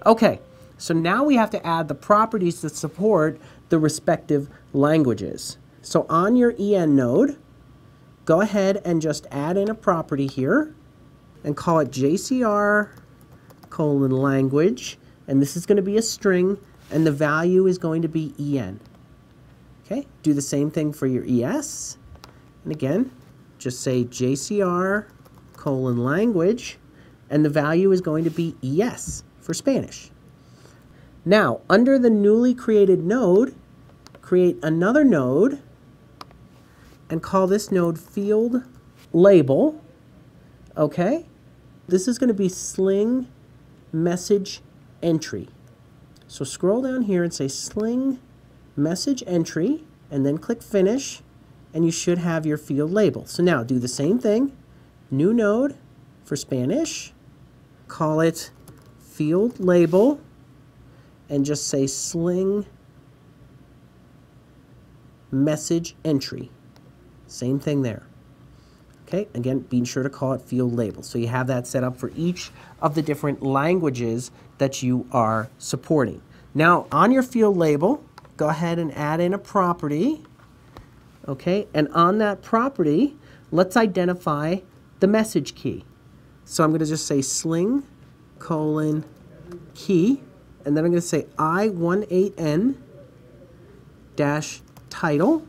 Okay, so now we have to add the properties that support the respective languages. So on your EN node, go ahead and just add in a property here and call it JCR:language, and this is going to be a string, and the value is going to be EN. Okay, do the same thing for your ES, and again, just say JCR:language, and the value is going to be ES for Spanish. Now, under the newly created node, create another node and call this node field label. Okay, this is going to be sling message entry. So scroll down here and say sling message entry, and then click finish, and you should have your field label. So now do the same thing, new node for Spanish, call it field label, and just say sling message entry. Same thing there. Okay, again, be sure to call it field label. So you have that set up for each of the different languages that you are supporting. Now, on your field label, go ahead and add in a property. Okay, and on that property, let's identify the message key. So I'm going to just say sling: key, and then I'm going to say I18N-title.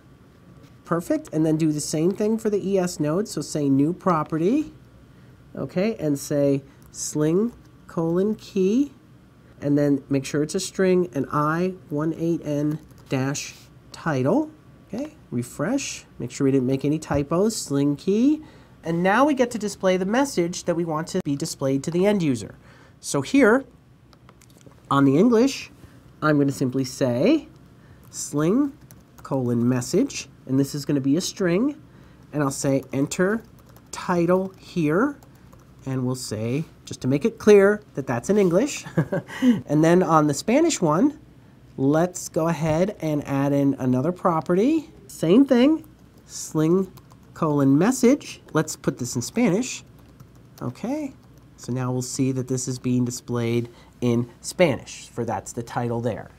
Perfect, and then do the same thing for the ES node. So say new property, okay, and say sling: key, and then make sure it's a string, and I18N-title. Okay, refresh, make sure we didn't make any typos, sling key, and now we get to display the message that we want to be displayed to the end user. So here, on the English, I'm going to simply say sling: message, and this is going to be a string, and I'll say enter title here, and we'll say, just to make it clear that that's in English, and then on the Spanish one, let's go ahead and add in another property. Same thing, sling: message. Let's put this in Spanish. Okay, so now we'll see that this is being displayed in Spanish, for that's the title there.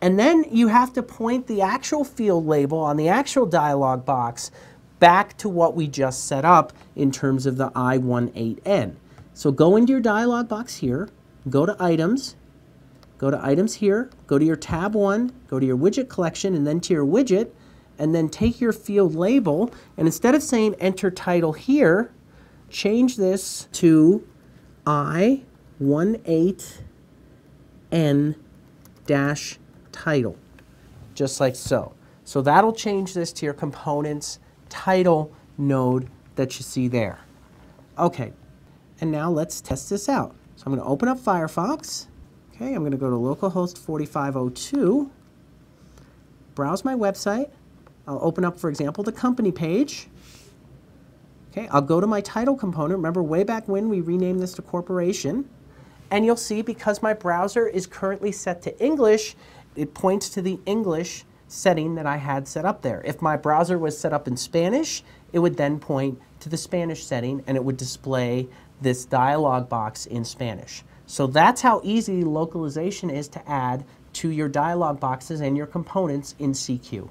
And then you have to point the actual field label on the actual dialog box back to what we just set up in terms of the I18N. So go into your dialog box here, go to items here, go to your tab 1, go to your widget collection, and then to your widget, and then take your field label, and instead of saying enter title here, change this to I18N-title, just like so. So that'll change this to your components title node that you see there. Okay, and now let's test this out. So I'm going to open up Firefox. Okay, I'm going to go to localhost 4502, browse my website. I'll open up, for example, the company page. Okay, I'll go to my title component. Remember, way back when we renamed this to corporation. And you'll see, because my browser is currently set to English, it points to the English setting that I had set up there. If my browser was set up in Spanish, it would then point to the Spanish setting, and it would display this dialog box in Spanish. So that's how easy localization is to add to your dialog boxes and your components in CQ.